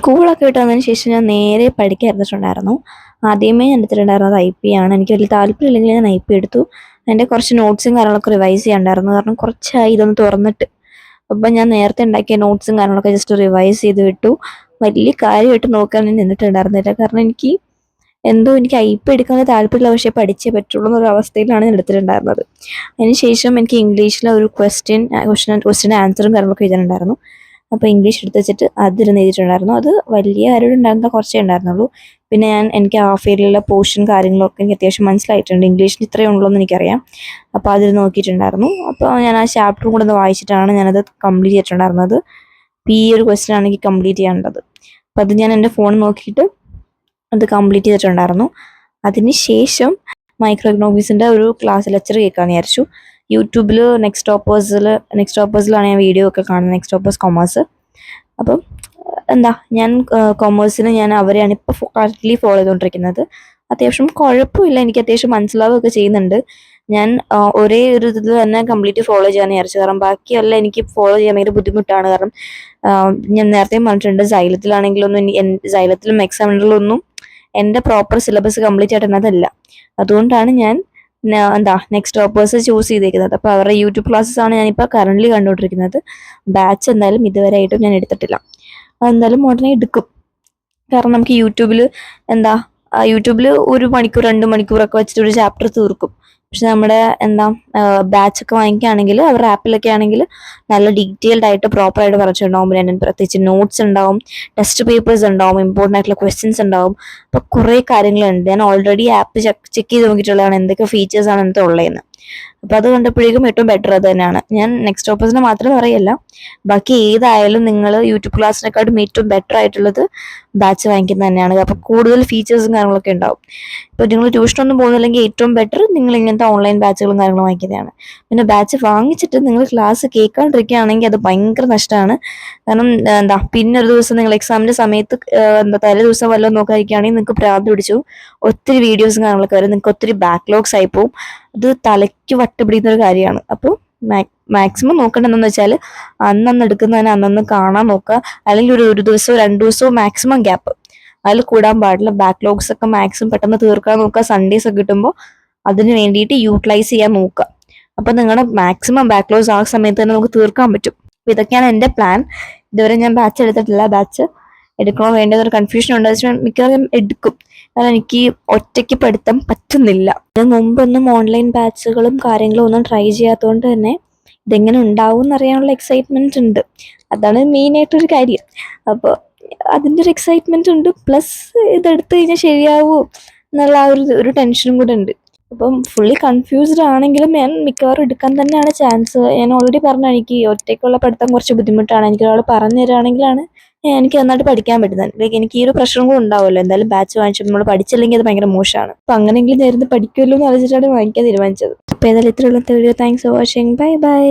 സ്കൂളൊക്കെ വിട്ട് വന്നതിന് ശേഷം ഞാൻ നേരെ പഠിക്കാൻ ഇരുന്നിട്ടുണ്ടായിരുന്നു. ആദ്യമേ ഞാൻ എടുത്തിട്ടുണ്ടായിരുന്നത് IP ആണ്. എനിക്ക് വലിയ താല്പര്യമില്ലെങ്കിൽ ഞാൻ IP എടുത്തു. എൻ്റെ കുറച്ച് നോട്ട്സും കാര്യങ്ങളൊക്കെ റിവൈസ് ചെയ്യാനുണ്ടായിരുന്നു. കാരണം കുറച്ചായി ഇതൊന്ന് തുറന്നിട്ട്. അപ്പം ഞാൻ നേരത്തെ ഉണ്ടാക്കിയ നോട്ട്സും കാര്യങ്ങളൊക്കെ ജസ്റ്റ് റിവൈസ് ചെയ്ത് വിട്ടു. വലിയ കാര്യമായിട്ട് നോക്കാൻ ഞാൻ നിന്നിട്ടുണ്ടായിരുന്നില്ല. കാരണം എനിക്ക് IP എടുക്കാൻ താല്പര്യമില്ല, പക്ഷേ പഠിച്ചേ പറ്റുള്ളൂ എന്നൊരു അവസ്ഥയിലാണ് ഞാൻ എടുത്തിട്ടുണ്ടായിരുന്നത്. അതിനുശേഷം എനിക്ക് ഇംഗ്ലീഷിലെ ഒരു ക്വസ്റ്റ്യൻ ആൻസറും കാര്യങ്ങളൊക്കെ എഴുതാനുണ്ടായിരുന്നു. അപ്പോൾ ഇംഗ്ലീഷ് എടുത്ത് വെച്ചിട്ട് അതിരുന്ന് എഴുതിയിട്ടുണ്ടായിരുന്നു. അത് വലിയ കാര്യമായിട്ട് ഉണ്ടായിരുന്ന കുറച്ചേ ഉണ്ടായിരുന്നുള്ളൂ. പിന്നെ എനിക്ക് ഹാഫ് ഇയറിലുള്ള പോർഷൻ കാര്യങ്ങളൊക്കെ എനിക്ക് അത്യാവശ്യം മനസ്സിലായിട്ടുണ്ട്. ഇംഗ്ലീഷിന് ഇത്രയേ ഉള്ളൂ എന്ന് എനിക്കറിയാം. അപ്പോൾ അതിൽ നോക്കിയിട്ടുണ്ടായിരുന്നു. അപ്പോൾ ഞാൻ ആ ചാപ്റ്ററും കൂടെ ഒന്ന് വായിച്ചിട്ടാണ് ഞാനത് കംപ്ലീറ്റ് ചെയ്തിട്ടുണ്ടായിരുന്നത്. ഈ ഒരു ക്വസ്റ്റ്യൻ ആണ് എനിക്ക് കംപ്ലീറ്റ് ചെയ്യാനുള്ളത്. അപ്പോൾ അത് ഞാൻ എൻ്റെ ഫോൺ നോക്കിയിട്ട് അത് കംപ്ലീറ്റ് ചെയ്തിട്ടുണ്ടായിരുന്നു. അതിനുശേഷം മൈക്രോ എക്കണോമിക്സിൻ്റെ ഒരു ക്ലാസ് ലെക്ചർ കേൾക്കാമെന്ന് വിചാരിച്ചു. യൂട്യൂബിൽ നെക്സ്റ്റ് ടോപ്പേഴ്സിലാണ് ഞാൻ വീഡിയോ ഒക്കെ കാണുന്നത്, നെക്സ്റ്റ് ടോപ്പേഴ്സ് കൊമേഴ്സ്. അപ്പം ഞാൻ കൊമേഴ്സിന് അവരെയാണ് ഇപ്പോൾ കറക്റ്റ്ലി ഫോളോ ചെയ്തുകൊണ്ടിരിക്കുന്നത്. അത്യാവശ്യം കുഴപ്പമില്ല, എനിക്ക് അത്യാവശ്യം മനസ്സിലാവുകയൊക്കെ ചെയ്യുന്നുണ്ട്. ഞാൻ ഒരേ ഒരു ഇതിൽ തന്നെ കംപ്ലീറ്റ് ഫോളോ ചെയ്യാമെന്ന് വിചാരിച്ചു. കാരണം ബാക്കിയെല്ലാം എനിക്ക് ഫോളോ ചെയ്യാൻ ഭയങ്കര ബുദ്ധിമുട്ടാണ്. കാരണം ഞാൻ നേരത്തെയും പറഞ്ഞിട്ടുണ്ട്, സൈലത്തിലും എക്സാമിനറിലൊന്നും എൻ്റെ പ്രോപ്പർ സിലബസ് കംപ്ലീറ്റ് ആയിട്ടുള്ളതല്ല. അതുകൊണ്ടാണ് ഞാൻ നെക്സ്റ്റ് ടോപ്പേഴ്സ് ചൂസ് ചെയ്തേക്കുന്നത്. അപ്പോൾ അവരുടെ യൂട്യൂബ് ക്ലാസ്സസ് ആണ് ഞാനിപ്പോൾ കറൻ്റ്ലി കണ്ടുകൊണ്ടിരിക്കുന്നത്. ബാച്ച് എന്തായാലും ഇതുവരെയായിട്ടും ഞാൻ എടുത്തിട്ടില്ല. അതെന്തായാലും ഉടനെ എടുക്കും. കാരണം നമുക്ക് യൂട്യൂബിൽ 1 മണിക്കൂർ 2 മണിക്കൂറൊക്കെ വെച്ചിട്ട് ഒരു ചാപ്റ്റർ തീർക്കും. പക്ഷെ നമ്മുടെ ബാച്ചൊക്കെ വാങ്ങിക്കുകയാണെങ്കിൽ അവരുടെ ആപ്പിലൊക്കെ ആണെങ്കിൽ നല്ല ഡീറ്റെയിൽഡ് ആയിട്ട് പ്രോപ്പറായിട്ട് പറഞ്ഞിട്ടുണ്ടാവും. പിന്നെ പ്രത്യേകിച്ച് നോട്ട്സ് ഉണ്ടാവും, ടെസ്റ്റ് പേപ്പേഴ്സ് ഉണ്ടാവും, ഇമ്പോർട്ടൻ്റ് ആയിട്ടുള്ള ക്വസ്റ്റ്യൻസ് ഉണ്ടാവും. അപ്പോൾ കുറേ കാര്യങ്ങളുണ്ട്. ഞാൻ ഓൾറെഡി ആപ്പ് ചെക്ക് ചെയ്ത് നോക്കിയിട്ടുള്ളതാണ് എന്തൊക്കെ ഫീച്ചേഴ്സാണ് അതിനകത്ത് ഉള്ളതെന്ന്. അപ്പോൾ അത് കണ്ടപ്പോഴേക്കും ഏറ്റവും ബെറ്റർ അത് തന്നെയാണ്. ഞാൻ നെക്സ്റ്റ് ടോപ്പേഴ്സിനെ മാത്രം പറയല്ല, ബാക്കി ഏതായാലും നിങ്ങൾ യൂട്യൂബ് ക്ലാസ്സിനെക്കാട്ടും ഏറ്റവും ബെറ്റർ ആയിട്ടുള്ളത് ബാച്ച് വാങ്ങിക്കുന്നത് തന്നെയാണ്. അപ്പോൾ കൂടുതൽ ഫീച്ചേഴ്സും കാര്യങ്ങളൊക്കെ ഉണ്ടാവും. ഇപ്പോൾ നിങ്ങൾ ട്യൂഷനൊന്നും പോകുന്നില്ലെങ്കിൽ ഏറ്റവും ബെറ്റർ നിങ്ങൾ ഇങ്ങനത്തെ ഓൺലൈൻ ബാച്ചുകളും കാര്യങ്ങളും വാങ്ങിക്കുന്നതാണ്. പിന്നെ ബാച്ച് വാങ്ങിച്ചിട്ട് നിങ്ങൾ ക്ലാസ് കേൾക്കാണ്ടിരിക്കുകയാണെങ്കിൽ അത് ഭയങ്കര നഷ്ടമാണ്. കാരണം പിന്നെ ഒരു ദിവസം നിങ്ങൾ എക്സാമിൻ്റെ സമയത്ത് തലേ ദിവസം വല്ലതും നോക്കാതിരിക്കുകയാണെങ്കിൽ നിങ്ങൾക്ക് പ്രാന്ത് പിടിച്ചു ഒത്തിരി വീഡിയോസും കാര്യങ്ങളൊക്കെ വരും. നിങ്ങൾക്ക് ഒത്തിരി ബാക്ക്ലോഗ്സ് ആയി പോവും. അത് തലയ്ക്ക് വട്ടുപിടിക്കുന്ന ഒരു കാര്യമാണ്. അപ്പോൾ മാക്സിമം നോക്കേണ്ടതെന്ന് വെച്ചാൽ അന്നന്ന് എടുക്കുന്നതിന് അന്നന്ന് കാണാൻ നോക്കുക. അല്ലെങ്കിൽ ഒരു ദിവസമോ 2 ദിവസമോ മാക്സിമം ഗ്യാപ്പ്, അതിൽ കൂടാൻ പാടില്ല. ബാക്ക്ലോഗ്സ് ഒക്കെ മാക്സിമം പെട്ടെന്ന് തീർക്കാൻ നോക്കുക. സൺഡേസ് ഒക്കെ കിട്ടുമ്പോൾ അതിന് വേണ്ടിയിട്ട് യൂട്ടിലൈസ് ചെയ്യാൻ നോക്കുക. അപ്പം നിങ്ങളുടെ മാക്സിമം ബാക്ക്ലോഗ്സ് ആ സമയത്ത് തന്നെ നമുക്ക് തീർക്കാൻ പറ്റും. അപ്പോൾ ഇതൊക്കെയാണ് എൻ്റെ പ്ലാൻ. ഇതുവരെ ഞാൻ ബാച്ച് എടുത്തിട്ടില്ല. ബാച്ച് എടുക്കണോ വേണ്ടതൊരു കൺഫ്യൂഷൻ ഉണ്ട്. മിക്കവാറും എടുക്കും. കാരണം എനിക്ക് ഒറ്റയ്ക്ക് പഠിത്തം പറ്റുന്നില്ല. ഇതിന് മുമ്പൊന്നും ഓൺലൈൻ ബാച്ചുകളും കാര്യങ്ങളും ഒന്നും ട്രൈ ചെയ്യാത്തതുകൊണ്ട് തന്നെ ഇതെങ്ങനെ ഉണ്ടാവും എന്നറിയാനുള്ള എക്സൈറ്റ്മെൻറ്റ് ഉണ്ട്. അതാണ് മെയിനായിട്ടൊരു കാര്യം. അപ്പോൾ അതിൻ്റെ ഒരു എക്സൈറ്റ്മെൻറ്റ് ഉണ്ട്. പ്ലസ് ഇതെടുത്ത് കഴിഞ്ഞാൽ ശരിയാവുമോ എന്നുള്ള ആ ഒരു ടെൻഷനും കൂടെ ഉണ്ട്. അപ്പം ഫുള്ളി കൺഫ്യൂസ്ഡ് ആണെങ്കിലും ഞാൻ മിക്കവാറും എടുക്കാൻ തന്നെയാണ് ചാൻസ്. ഞാൻ ഓൾറെഡി പറഞ്ഞു, എനിക്ക് ഒറ്റയ്ക്കുള്ള പഠിത്തം കുറച്ച് ബുദ്ധിമുട്ടാണ്. എനിക്കൊരാൾ പറഞ്ഞു തരാണെങ്കിലാണ് എനിക്ക് നന്നായിട്ട് പഠിക്കാൻ പറ്റുന്നത്. ലൈക്ക് എനിക്ക് ഈ ഒരു പ്രശ്നം കൂടെ ഉണ്ടാവുമല്ലോ, എന്തായാലും ബാച്ച് വാങ്ങിച്ചപ്പോൾ നമ്മൾ പഠിച്ചില്ലെങ്കിൽ അത് ഭയങ്കര മോശമാണ്. അപ്പം അങ്ങനെയെങ്കിലും നേരത്തെ പഠിക്കുമല്ലോ എന്ന് ആലോചിച്ചിട്ടാണ് വാങ്ങിക്കാൻ തീരുമാനിച്ചത്. അപ്പോൾ ഏതായാലും ഇത്രയുള്ള video. Thanks for watching. Bye bye.